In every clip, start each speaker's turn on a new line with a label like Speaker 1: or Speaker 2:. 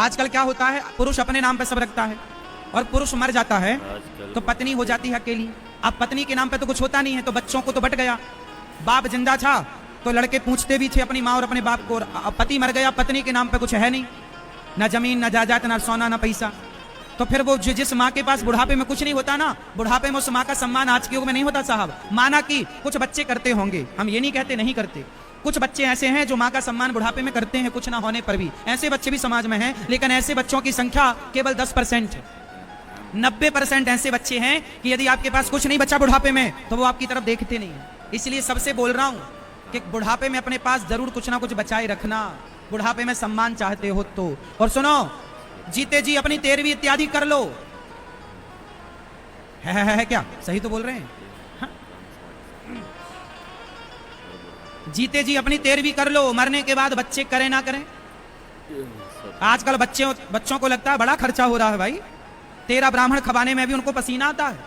Speaker 1: आजकल क्या होता है, पुरुष अपने नाम पे सब रखता है और पुरुष मर जाता है तो पत्नी हो जाती है अकेली। अब पत्नी के नाम पे तो कुछ होता नहीं है, तो बच्चों को तो बट गया। बाप जिंदा था तो लड़के पूछते भी थे अपनी माँ और अपने बाप को। अब पति मर गया, पत्नी के नाम पे कुछ है नहीं, ना जमीन, ना जायदाद, ना सोना, ना पैसा। तो फिर वो जिस माँ के पास बुढ़ापे में कुछ नहीं होता ना, बुढ़ापे में उस माँ का सम्मान आज के युग में नहीं होता साहब। माना कि कुछ बच्चे करते होंगे, हम ये नहीं कहते नहीं करते, कुछ बच्चे ऐसे हैं जो माँ का सम्मान बुढ़ापे में करते हैं, कुछ ना होने पर भी। ऐसे बच्चे भी समाज में हैं, लेकिन ऐसे बच्चों की संख्या केवल 10% है। 90% ऐसे बच्चे हैं कि यदि आपके पास कुछ नहीं बचा बुढ़ापे में तो वो आपकी तरफ देखते नहीं है। इसलिए सबसे बोल रहा हूं कि बुढ़ापे में अपने पास जरूर कुछ ना कुछ बचाए रखना, बुढ़ापे में सम्मान चाहते हो तो। और सुनो, जीते जी अपनी 13वीं इत्यादि कर लो। है क्या? सही तो बोल रहे हैं? हाँ? जीते जी अपनी 13वीं कर लो, मरने के बाद बच्चे करें ना करें। आजकल बच्चों को लगता है बड़ा खर्चा हो रहा है भाई, 13 ब्राह्मण खवाने में भी उनको पसीना आता है।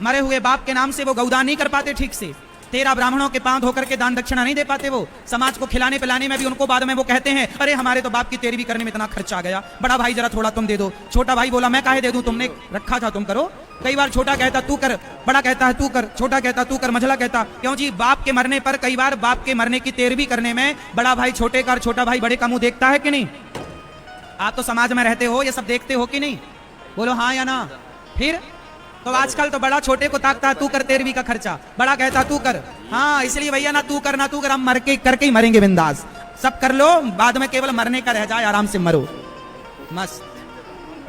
Speaker 1: मरे हुए बाप के नाम से वो गौदान नहीं कर पाते ठीक से, 13 ब्राह्मणों के पांव धोकर के दान दक्षिणा नहीं दे पाते वो। समाज को खिलाने पिलाने में भी उनको बाद में वो कहते हैं अरे हमारे तो बाप की 13वीं करने में इतना खर्चा आ गया, बड़ा भाई जरा थोड़ा तुम दे दो। छोटा भाई बोला मैं काहे दे दूं, तुमने रखा था तुम करो। कई बार छोटा कहता तू कर, बड़ा कहता है तू कर, छोटा कहता तू कर, मझला कहता क्यों जी, बाप के मरने पर कई बार बाप के मरने की 13वीं करने में बड़ा भाई छोटे का और छोटा भाई बड़े का मुंह देखता है कि नहीं? आप तो समाज में रहते हो, ये सब देखते हो कि नहीं? बोलो हाँ या ना। फिर तो आजकल तो बड़ा छोटे को ताकता है तू कर 13वीं का खर्चा, बड़ा कहता तू कर। हाँ इसलिए भैया ना तू कर ना तू कर, हम मर के करके ही मरेंगे बिंदास। सब कर लो, बाद में केवल मरने का रह जाए, आराम से मरो मस्त।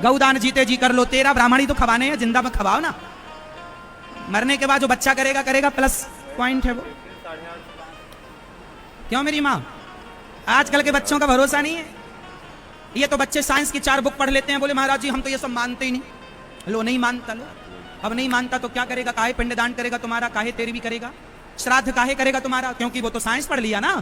Speaker 1: गौदान जीते जी कर लो, 13 ब्राह्मण ही तो खवाने हैं, जिंदा में खवाओ ना। मरने के बाद जो बच्चा करेगा करेगा, प्लस पॉइंट है वो। क्यों मेरी माँ? आजकल के बच्चों का भरोसा नहीं है। ये तो बच्चे साइंस की 4 बुक पढ़ लेते हैं, बोले महाराज जी हम तो ये सब मानते ही नहीं। लो नहीं मानता, लो अब नहीं मानता तो क्या करेगा? काहे पिंडदान करेगा तुम्हारा, काहे 13वीं करेगा, श्राद्ध काहे करेगा तुम्हारा? क्योंकि वो तो साइंस पढ़ लिया ना।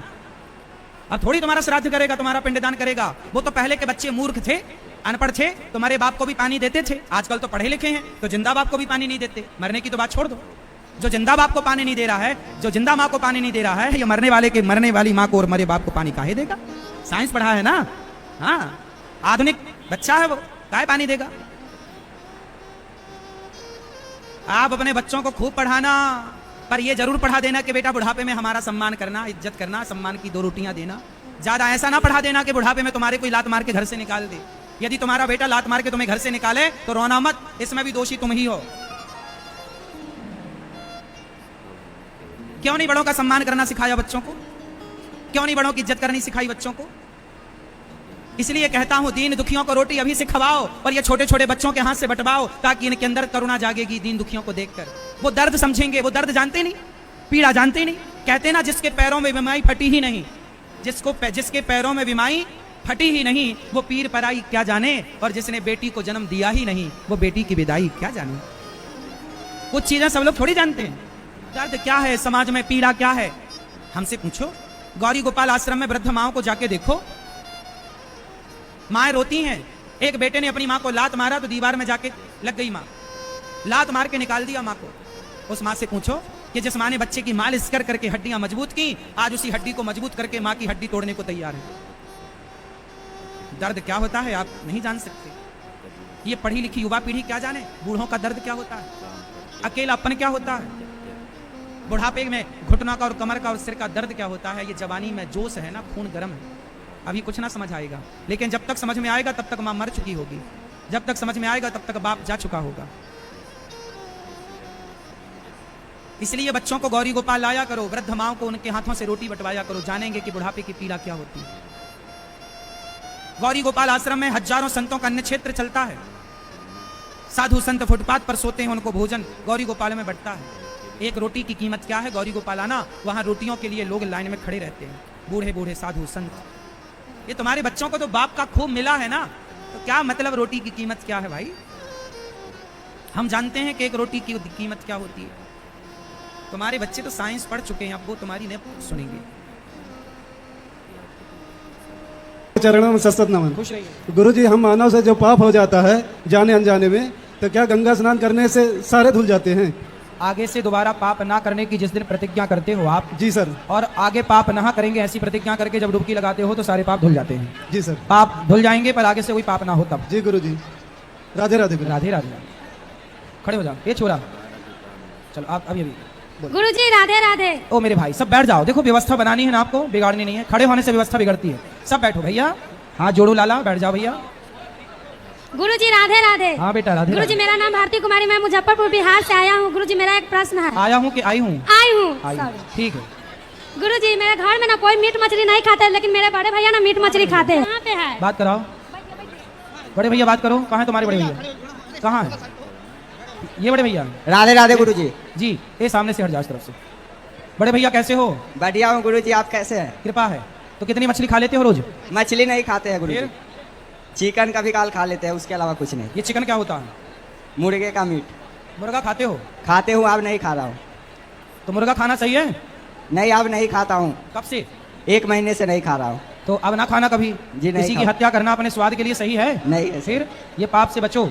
Speaker 1: अब थोड़ी तुम्हारा श्राद्ध करेगा, तुम्हारा पिंडदान करेगा। वो तो पहले के बच्चे मूर्ख थे, अनपढ़ थे, तुम्हारे बाप को भी पानी देते थे। आजकल तो पढ़े लिखे हैं तो जिंदा बाप को भी पानी नहीं देते। मरने की तो बात छोड़ दो, जो जिंदा बाप को पानी नहीं दे रहा है, जो जिंदा माँ को पानी नहीं दे रहा है, ये मरने वाली माँ को और मरे बाप को पानी काहे देगा? साइंस पढ़ा है ना। हाँ आधुनिक बच्चा है वो, काहे पानी देगा? आप अपने बच्चों को खूब पढ़ाना, पर ये जरूर पढ़ा देना कि बेटा बुढ़ापे में हमारा सम्मान करना, इज्जत करना, सम्मान की 2 रोटियां देना। ज्यादा ऐसा ना पढ़ा देना कि बुढ़ापे में तुम्हारे कोई लात मार के घर से निकाल दे। यदि तुम्हारा बेटा लात मार के तुम्हें घर से निकाले तो रोना मत, इसमें भी दोषी तुम ही हो। क्यों नहीं बड़ों का सम्मान करना सिखाया बच्चों को? क्यों नहीं बड़ों की इज्जत करनी सिखाई बच्चों को? इसलिए कहता हूं दीन दुखियों को रोटी अभी से खवाओ और ये छोटे छोटे बच्चों के हाथ से बंटवाओ, ताकि इनके अंदर करुणा जागेगी। दीन दुखियों को देखकर वो दर्द समझेंगे। वो दर्द जानते नहीं, पीड़ा जानते नहीं। कहते ना जिसके पैरों में बीमारी फटी ही नहीं, जिसके पैरों में बीमारी फटी ही नहीं, वो पीर पराई क्या जाने, और जिसने बेटी को जन्म दिया ही नहीं, वो बेटी की विदाई क्या जाने। कुछ चीजें सब लोग थोड़ी जानते हैं। दर्द क्या है समाज में, पीड़ा क्या है, हमसे पूछो। गौरी गोपाल आश्रम में वृद्ध माओं को जाके देखो, माएं रोती हैं। एक बेटे ने अपनी माँ को लात मारा तो दीवार में जाके लग गई माँ, लात मार के निकाल दिया माँ को। उस माँ से पूछो कि जिस माँ ने बच्चे की मालिश कर करके हड्डियां मजबूत की, आज उसी हड्डी को मजबूत करके माँ की हड्डी तोड़ने को तैयार है। दर्द क्या होता है आप नहीं जान सकते। ये पढ़ी लिखी युवा पीढ़ी क्या जाने बूढ़ों का दर्द क्या होता है, अकेलापन क्या होता है, बुढ़ापे में घुटनों का और कमर का और सिर का दर्द क्या होता है। ये जवानी में जोश है ना, खून गर्म है, अभी कुछ ना समझ आएगा। लेकिन जब तक समझ में आएगा तब तक माँ मर चुकी होगी, जब तक समझ में आएगा तब तक बाप जा चुका होगा। इसलिए बच्चों को गौरी गोपाल लाया करो, वृद्ध माओं को उनके हाथों से रोटी बंटवाया करो, जानेंगे कि बुढ़ापे की पीड़ा क्या होती है। गौरी गोपाल आश्रम में हजारों संतों का अन्य क्षेत्र चलता है। साधु संत फुटपाथ पर सोते हैं, उनको भोजन गौरी गोपाल में बढ़ता है। एक रोटी की कीमत क्या है गौरी गोपाल आना, वहां रोटियों के लिए लोग लाइन में खड़े रहते हैं, बूढ़े बूढ़े साधु संत। ये तुम्हारे बच्चों को तो बाप का खूब मिला है ना, तो क्या मतलब रोटी की कीमत क्या है भाई? हम जानते हैं कि एक रोटी की कीमत क्या होती है। तुम्हारे बच्चे तो साइंस पढ़ चुके हैं, अब वो तुम्हारी नहीं सुनेंगे।
Speaker 2: चरणों में सतत नमन।
Speaker 1: खुश रहिए।
Speaker 2: गुरु जी, हम मानव से जो पाप हो जाता है जाने अनजाने में, तो क्या गंगा स्नान करने से सारे धुल जाते हैं?
Speaker 1: आगे से दोबारा पाप ना करने की जिस दिन प्रतिज्ञा करते हो आप,
Speaker 2: जी सर।
Speaker 1: और आगे पाप ना करेंगे ऐसी प्रतिज्ञा करके जब डुबकी लगाते हो तो सारे पाप धुल जाते हैं।
Speaker 2: जी सर।
Speaker 1: पाप धुल जाएंगे पर आगे से कोई पाप ना हो तब।
Speaker 2: जी गुरु जी। राधे राधे गुरु।
Speaker 1: राधे राधे। खड़े हो जाओ, ये छोरा चलो आप अभी अभी।
Speaker 3: गुरुजी राधे राधे।
Speaker 1: ओ मेरे भाई सब बैठ जाओ, देखो व्यवस्था बनानी है ना आपको, बिगाड़नी नहीं है। खड़े होने से व्यवस्था बिगड़ती है। सब बैठो भैया, हाथ जोड़ो लाला, बैठ जाओ भैया।
Speaker 3: गुरुजी राधे राधे।
Speaker 1: हाँ बेटा राधे
Speaker 3: गुरुजी
Speaker 1: राधे।
Speaker 3: मेरा नाम भारती कुमारी, मैं मुजफ्फरपुर बिहार से आया हूँ। गुरुजी मेरा एक प्रश्न है।
Speaker 1: आया हूँ कि आई हूँ?
Speaker 3: आई हूँ।
Speaker 1: आई हूँ, ठीक है।
Speaker 3: गुरुजी मेरे घर में ना कोई मीट मछली नहीं खाते, लेकिन मेरे बड़े भैया ना मीट मछली खाते हैं। कहाँ पे है?
Speaker 1: बात कराओ बड़े भैया, बात करो। कहाँ है तुम्हारे बड़े भैया? कहाँ है ये बड़े भैया?
Speaker 4: राधे राधे गुरुजी।
Speaker 1: जी ये सामने से हट जाओ इस तरफ से। बड़े भैया कैसे हो?
Speaker 4: बढ़िया हूँ गुरुजी, आप कैसे हैं?
Speaker 1: कृपा है। तो कितनी मछली खा लेते हो रोज?
Speaker 4: मछली नहीं खाते हैं गुरुजी,
Speaker 1: फिर?
Speaker 4: चिकन कभी काल खा लेते हैं, उसके अलावा कुछ नहीं।
Speaker 1: ये चिकन क्या होता है?
Speaker 4: मुर्गे का मीट
Speaker 1: मुर्गा खाते हो?
Speaker 4: खाते हूँ, अब नहीं खा रहा हूँ।
Speaker 1: तो मुर्गा खाना सही है?
Speaker 4: नहीं, अब नहीं खाता हूँ,
Speaker 1: कब से?
Speaker 4: 1 महीने से नहीं खा रहा हूँ।
Speaker 1: तो अब ना खाना कभी।
Speaker 4: जी नहीं
Speaker 1: किसी की
Speaker 4: खाऊं।
Speaker 1: हत्या करना अपने स्वाद के लिए सही है?
Speaker 4: नहीं है सर।
Speaker 1: फिर ये पाप से बचो।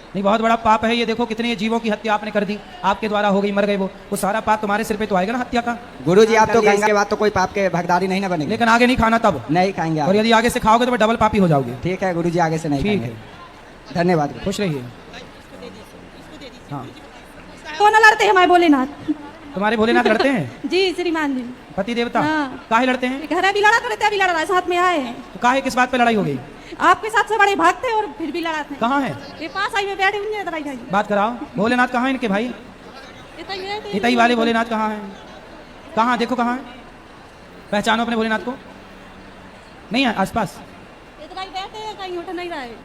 Speaker 1: नहीं बहुत बड़ा पाप है ये। देखो कितने जीवों की हत्या आपने कर दी, आपके द्वारा हो गई, मर गए वो सारा पाप तुम्हारे सिर पे तो आएगा ना हत्या का।
Speaker 4: गुरुजी आप तो गंगा के बाद तो कोई पाप के भागीदारी नहीं ना बनेगी।
Speaker 1: लेकिन आगे नहीं खाना तब।
Speaker 4: नहीं खाएंगे आप।
Speaker 1: और यदि आगे से खाओगे तो फिर डबल पापी हो जाओगे।
Speaker 4: ठीक है गुरुजी, आगे से नहीं
Speaker 1: ठीक
Speaker 4: खाएंगे।
Speaker 1: है,
Speaker 4: धन्यवाद गुरु।
Speaker 1: खुश रहिए। हाँ
Speaker 5: कौन लड़ते हैं हमारे भोलेनाथ?
Speaker 1: तुम्हारे भोलेनाथ लड़ते हैं?
Speaker 5: जी श्रीमान जी।
Speaker 1: पति देवता
Speaker 5: हाँ।
Speaker 1: काहे लड़ते हैं?
Speaker 5: घर भी लड़ा करते, अभी लड़ रहा है, साथ में आए हैं।
Speaker 1: तो काहे किस बात पे लड़ाई हो गई?
Speaker 5: आपके साथ से बड़े भागते और फिर भी लड़ाते हैं।
Speaker 1: कहाँ है?
Speaker 5: ये पास आई में बैठे हुए लड़ाई भाई।
Speaker 1: बात कराओ। भोलेनाथ कहाँ है इनके भाई? इतई वाले भोलेनाथ कहाँ है? कहाँ देखो कहाँ है? पहचानो अपने भोलेनाथ को। नहीं है आसपास?
Speaker 5: बैठे हैं, कहीं उठ नहीं रहा है।